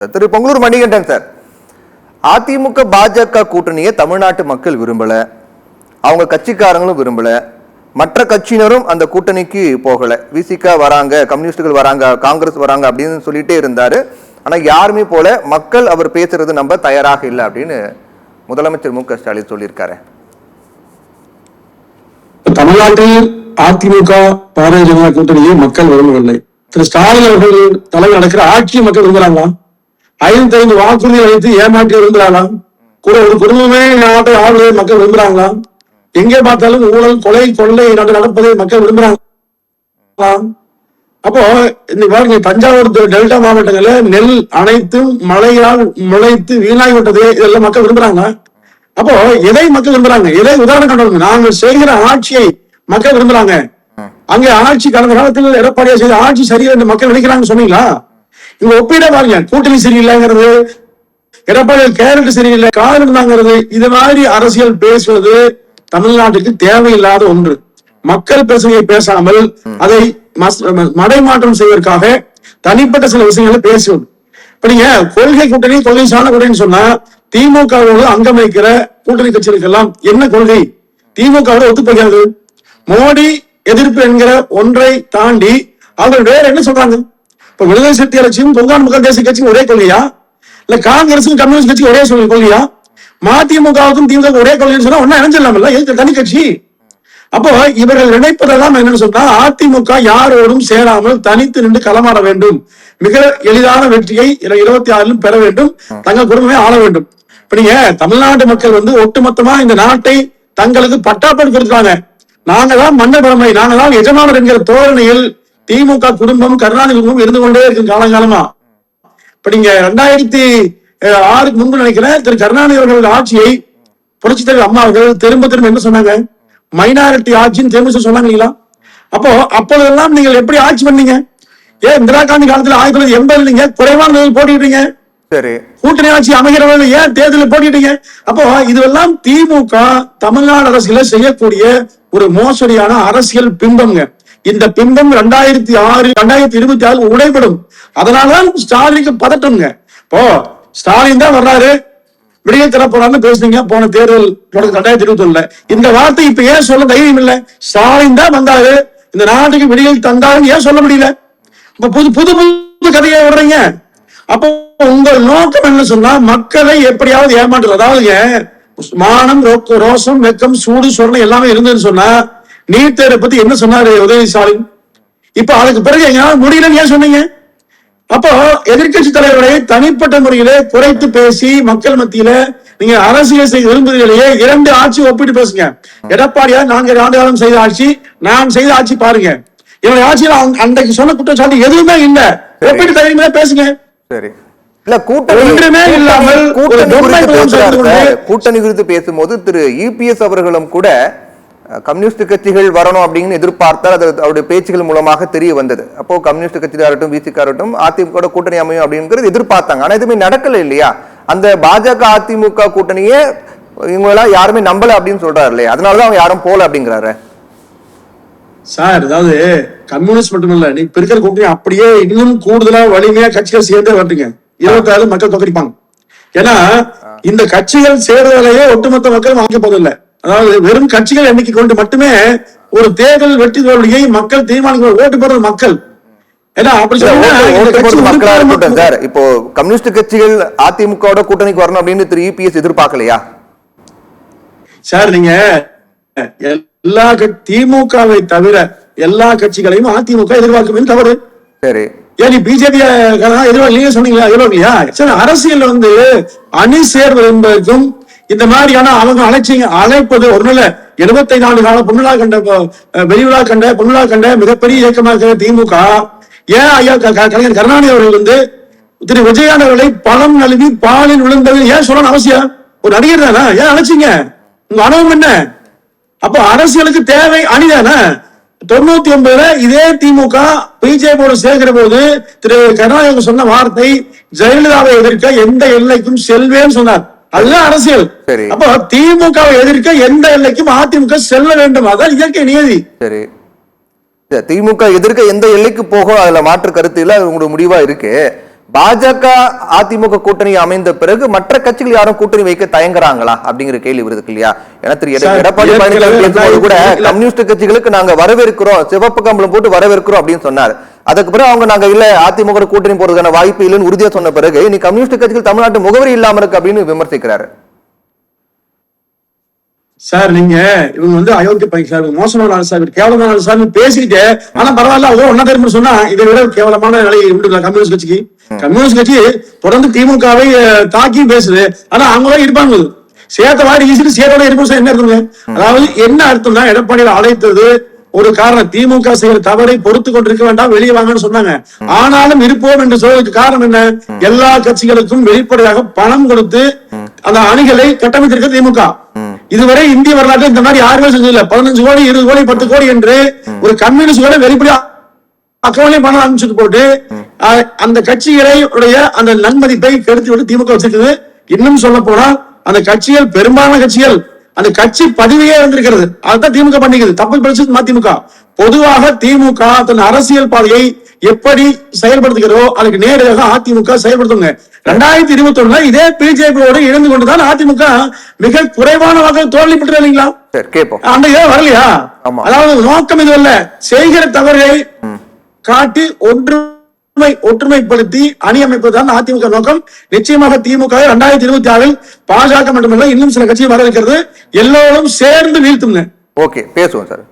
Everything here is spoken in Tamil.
திரு பொங்கலூர் மணிகண்டன் சார், அதிமுக பாஜக கூட்டணியை தமிழ்நாட்டு மக்கள் விரும்பல, அவங்க கட்சிக்காரங்களும் விரும்பல, மற்ற கட்சியினரும் அந்த கூட்டணிக்கு போகல. விசிக வராங்க, கம்யூனிஸ்டுகள் வராங்க, காங்கிரஸ் வராங்க அப்படின்னு சொல்லிட்டே இருந்தாரு. ஆனா யாருமே போல, மக்கள் அவர் பேசுறது நம்ப தயாராக இல்லை அப்படின்னு முதலமைச்சர் மு க ஸ்டாலின் சொல்லியிருக்காரு. தமிழ்நாட்டில் அதிமுக பாரதிய ஜனதா கூட்டணியை மக்கள் விரும்பவில்லை. திரு ஸ்டாலின் அவர்கள் தலைவர் நடக்கிற ஆட்சியை மக்கள் விரும்புகிறாங்களா? 55 வாக்குறுதிகள் அளித்து ஏமாற்றி விரும்புகிறாங்களா? கூட ஒரு குடும்பமே நாட்டை ஆளுவதை மக்கள் விரும்புகிறாங்களா? எங்கே பார்த்தாலும் ஊழல், கொலை, கொள்ளை நடப்பதை மக்கள் விரும்புகிறாங்களா? அப்போ இன்னைக்கு பாருங்க, தஞ்சாவூர் டெல்டா மாவட்டங்களில் நெல் அனைத்தும் மழையால் முளைத்து வீணாகி விட்டது. இதெல்லாம் மக்கள் விரும்புறாங்க. அப்போ எதை மக்கள் விரும்புறாங்க? எதை உதாரணம் கொண்டு நாங்கள் செய்கிற ஆட்சியை மக்கள் விரும்புறாங்க. அங்க ஆட்சி கடந்த காலத்தில் எடப்பாடியா செய்த ஆட்சி சரியில்லை என்று மக்கள் நினைக்கிறாங்க சொன்னீங்களா? இங்க ஒப்பிட பாருங்க, கூட்டணி சரியில்லைங்கிறது, எடப்பாடி கேரட் சரியில்லை, காலம் இருந்தாங்கிறது, இது மாதிரி அரசியல் பேசுவது தமிழ்நாட்டுக்கு தேவையில்லாத ஒன்று. மக்கள் பிரச்சனையை பேசாமல் அதை மடைமாற்றம் செய்வதற்காக தனிப்பட்ட சில விஷயங்களை பேசுவது. இப்ப நீங்க கொள்கை கூட்டணி, கொள்கை சார்ந்த கூட்டணி சொன்னா திமுகவோடு அங்கம் வைக்கிற கூட்டணி கட்சிகளுக்கெல்லாம் என்ன கொள்கை? திமுகவோட ஒத்து போகிறது. மோடி எதிர்ப்பு என்கிற ஒன்றை தாண்டி அவர்கள் வேற என்ன சொல்றாங்க? இப்ப விடுதலை சிறுத்தை கட்சியும் கொங்கான் மக்கள் தேசிய கட்சியும் ஒரே கொள்கையா? இல்ல காங்கிரசும் கம்யூனிஸ்ட் கட்சி ஒரே கொள்கையா? மதிமுகவுக்கும் திமுக ஒரே கொள்கைன்னு சொன்னா ஒன்னா இணைஞ்சிடலாம்ல, எதுக்கு தனி கட்சி? அப்போ இவர்கள் நினைப்பதெல்லாம் என்னன்னு சொன்னா, அதிமுக யாரோடும் சேராமல் தனித்து நின்று களமாட வேண்டும், மிக எளிதான வெற்றியை 26 பெற வேண்டும், தங்கள் குடும்பமே ஆள வேண்டும். இப்ப நீங்க தமிழ்நாட்டு மக்கள் ஒட்டுமொத்தமா இந்த நாட்டை தங்களுக்கு பட்டாப்படி கொடுத்தாங்க. நாங்க தான் மன்னபரமை, நாங்க தான் எஜமானர் என்கிற தோரணையில் திமுக குடும்பம், கருணாநிதி குடும்பம் இருந்து கொண்டே இருக்கும் காலங்காலமா. இப்ப நீங்க 2006 முன்பு நினைக்கிறேன், திரு கருணாநிதி அவர்கள் ஆட்சியை புரட்சி தலைவர் அம்மா அவர்கள் திரும்ப என்ன சொன்னாங்க? மைனாரிட்டி ஆட்சின்னு தேர்வு சொன்னாங்களா? அப்போ அப்போதெல்லாம் நீங்கள் எப்படி ஆட்சி பண்ணீங்க? ஏன் இந்திரா காந்தி காலத்துல 1980 நீங்க குறைவான போட்டிட்டீங்க? சரி, கூட்டணி ஆட்சி அமைகிறவங்க ஏன் தேர்தலில் போட்டிட்டீங்க? அப்போ இதுவெல்லாம் திமுக தமிழ்நாடு அரசியல செய்யக்கூடிய ஒரு மோசடியான அரசியல் பிம்பம்ங்க. இந்த பிம்பம் 2006 2026 உடைபடும். அதனாலதான் ஸ்டாலினுக்கு பதட்டம்ங்க. இப்போ ஸ்டாலின் தான் வர்றாரு, விடியல் தர போறான்னு பேசுனீங்க போன தேர்தல் 2021. இந்த வார்த்தை இப்ப ஏன் சொல்ல தைரியம் இல்ல? ஸ்டாலின் தான் வந்தாரு, இந்த நாட்டுக்கு விடியல் தந்தாருன்னு ஏன் சொல்ல முடியல? இப்ப புது புது புது கதையை விடுறீங்க. அப்போ உங்கள் நோக்கம் என்ன சொன்னா, மக்களை எப்படியாவது ஏமாற்றுறது. அதாவது மானம், ரோசம், வெக்கம், சூடு, சொரணை எல்லாமே இருந்ததுன்னு சொன்னா, நீட் தேர்வை பத்தி என்ன சொன்னாரு உதயநிதி ஸ்டாலின்? இப்ப அதுக்கு பிறகு எங்களால முடியலன்னு ஏன் சொன்னீங்க? அப்போ எதிர்கட்சி தலைவரை தனிப்பட்ட முறையிலே குறைத்து பேசி மக்கள் மத்தியில நீங்க அரசியல் செய்ய விரும்புகிறீர்களே, 2 ஆட்சி ஒப்பிட்டு பேசுங்க. எடப்பாடியா 4 ஆண்டு காலம் செய்த ஆட்சி, நான் செய்த ஆட்சி பாருங்க. என்னுடைய ஆட்சியில் அன்றைக்கு சொன்ன குற்றச்சாட்டு எதுவுமே இல்ல. ஒப்பிட்டு தைரியமா பேசுங்க. சரி, இல்ல கூட்டணி குறித்து பேசும்போது திரு இபிஎஸ் அவர்களும் கூட கம்யூனிஸ்ட் கட்சிகள் வரணும் அப்படின்னு எதிர்பார்த்தால் அது அவருடைய பேச்சுகள் மூலமாக தெரிய வந்தது. அப்போ கம்யூனிஸ்ட் கட்சியாகட்டும், விசிகாரட்டும் அதிமுக கூட்டணி அமையும் அப்படிங்கிறது எதிர்பார்த்தாங்க. ஆனா எதுவுமே நடக்கல இல்லையா? அந்த பாஜக அதிமுக கூட்டணியே இவங்களெல்லாம் யாருமே நம்பல அப்படின்னு சொல்றாரு இல்லையா? அதனாலதான் அவங்க யாரும் போல அப்படிங்கிறாரு சார். அதாவது கம்யூனிஸ்ட் மட்டுமல்ல, நீ இருக்கிற கூட்டணி அப்படியே இன்னும் கூடுதலா வலிமையா கட்சிகள் சேர்ந்தே வரட்டுங்க, 26 மக்கள் தொகுதிப்பாங்க. ஏன்னா இந்த கட்சிகள் சேர்வதையே ஒட்டுமொத்த மக்கள் வாங்க போதில்லை. அதாவது வெறும் கட்சிகள் எண்ணிக்கை கொண்டு மட்டுமே ஒரு தேர்தல் வெற்றி தோல்வியை மக்கள் தீர்மானிக்க, ஓட்டு போடுறது மக்கள். இப்போ கம்யூனிஸ்ட் கட்சிகள் அதிமுக கூட்டணிக்கு வரணும் அப்படின்னு திரு இபிஎஸ் எதிர்பார்க்கலையா சார்? நீங்க எல்லா திமுகவை தவிர எல்லா கட்சிகளையும் அதிமுக எதிர்பார்க்கும் தவறு. சரி, ஏன் பிஜேபி எதிர்பார்க்கலையா சொன்னீங்களா? எதிர்பார்க்கலையா? சரி, அரசியல் அணி சேர்வது என்பதற்கும் இந்த மாதிரியான அவங்க அழைப்பது ஒருநிலை 75 ஆண்டு கால பொன்னுலா கண்ட வெளிவிழா கண்ட பொன்னுலா கண்ட மிகப்பெரிய இயக்கமாக இருக்கிற திமுக ஏன் ஐயா கலைஞர் கருணாநிதி அவர்கள் திரு விஜயகாந்த் அவர்களை பழம் நழுவி பாலில் விழுந்தது ஏன் சொல்லணும் அவசியம்? ஒரு நடிகர் தானே, ஏன் அழைச்சிங்க? உங்க அனுபவம் என்ன? அப்ப அரசியலுக்கு தேவை அணிதானே. 99 இதே திமுக பிஜேபியோடு சேர்க்கிற போது திரு கருணாநிதி சொன்ன வார்த்தை, ஜெயலலிதாவை எதிர்க்க எந்த எல்லைக்கும் செல்வேன்னு சொன்னார். அதுதான் அரசியல். அப்போ திமுகவை எதிர்க்க எந்த எல்லைக்கும் அதிமுக செல்ல வேண்டும், அதான் இயற்கை நியதி. சரி, திமுக எதிர்க்க எந்த எல்லைக்கு போகும் அதுல மாற்று கருத்து இல்ல, உங்களுடைய முடிவா இருக்கு. பாஜக அதிமுக கூட்டணி அமைந்த பிறகு மற்ற கட்சிகள் யாரும் கூட்டணி வைக்க தயங்குறாங்களா அப்படிங்கிற கேள்வி வருது இல்லையா? ஏன்னா திரு எடப்பாடி பழனிசாமி பேசும்போது கூட கம்யூனிஸ்ட் கட்சிகளுக்கு நாங்க வரவேற்கிறோம், சிவப்பு கம்பளம் போட்டு வரவேற்கிறோம் அப்படின்னு சொன்னார். அதுக்கு பிறகு அவங்க நாங்க இல்ல அதிமுக கூட்டணி போறதுக்கான வாய்ப்பு இல்லைன்னு உறுதியா சொன்ன பிறகு நீ கம்யூனிஸ்ட் கட்சிகள் தமிழ்நாட்டு முகவரி இல்லாம இருக்கு அப்படின்னு விமர்சிக்கிறாரு. சார் நீங்க இவங்க வந்து அயோக்கிய பையன் சார், மோசமான ஆள் சார், கேவலமான ஆள் சார் பேசிக்கிட்டு, ஆனா பரவாயில்ல அவங்க ஒன்னா தெரியும் சொன்னா இதை விட கேவலமான நிலை உண்டு கம்யூனிஸ்ட் கட்சிக்கு. கம்யூனிஸ்ட் கட்சி தொடர்ந்து திமுகவை தாக்கி பேசுது, ஆனா அவங்கதான் இருப்பாங்க சேத்த வாடி வீசிட்டு சேத்தோட இருக்கும். என்ன இருக்குங்க? அதாவது என்ன அர்த்தம்னா எடப்பாடியில் அழைத்தது ஒரு காரணம், திமுக செய்யற தவறை பொறுத்து கொண்டிருக்க வேண்டாம், வெளியே வாங்கன்னு சொன்னாங்க. ஆனாலும் இருப்போம் என்று சொல்வதற்கு காரணம் என்ன? எல்லா கட்சிகளுக்கும் வெளிப்படையாக பணம் கொடுத்து அந்த அணிகளை கட்டமைத்திருக்க திமுக. இதுவரை இந்திய வரலாற்று இந்த மாதிரி யாருமே செஞ்சதில்லை. 15 கோடி 20 கோடி 10 கோடி என்று ஒரு கம்யூனிஸ்ட் வெளிப்படையா அக்கௌண்ட்லயும் பணம் அனுப்பிச்சுட்டு போட்டு அந்த கட்சிகளை அந்த நன்மதிப்பை கெடுத்து விட்டு திமுக வச்சிருக்குது. இன்னும் சொல்ல போனால் அந்த கட்சிகள் பெரும்பாலான கட்சிகள் அந்த கட்சி பதிவையே இருந்திருக்கிறது. அதுதான் திமுக பண்ணிக்கிறது. தப்பு படிச்சது மதிமுக. பொதுவாக திமுக தன் அரசியல் பாதையை எப்படி செயல்படுத்துகிறதோ அதுக்கு நேரடியாக அதிமுக செயல்படுத்துங்க. 2021 இதே பிஜேபியோடு இணைந்து கொண்டுதான் அதிமுக மிக குறைவான வாக்கு தோல்வி பெற்று இல்லைங்களா? அந்த இதே வரலையா? அதாவது நோக்கம் இது அல்ல, செய்கிற தவறை காட்டி ஒற்றுமைப்படுத்தி அணி அமைப்பதுதான் அதிமுக நோக்கம். நிச்சயமாக திமுக 2026 பாஜக மட்டுமல்ல இன்னும் சில கட்சிகள் வர இருக்கிறது. எல்லோரும் சேர்ந்து வீழ்த்துங்க. ஓகே, பேசுவோம் சார்.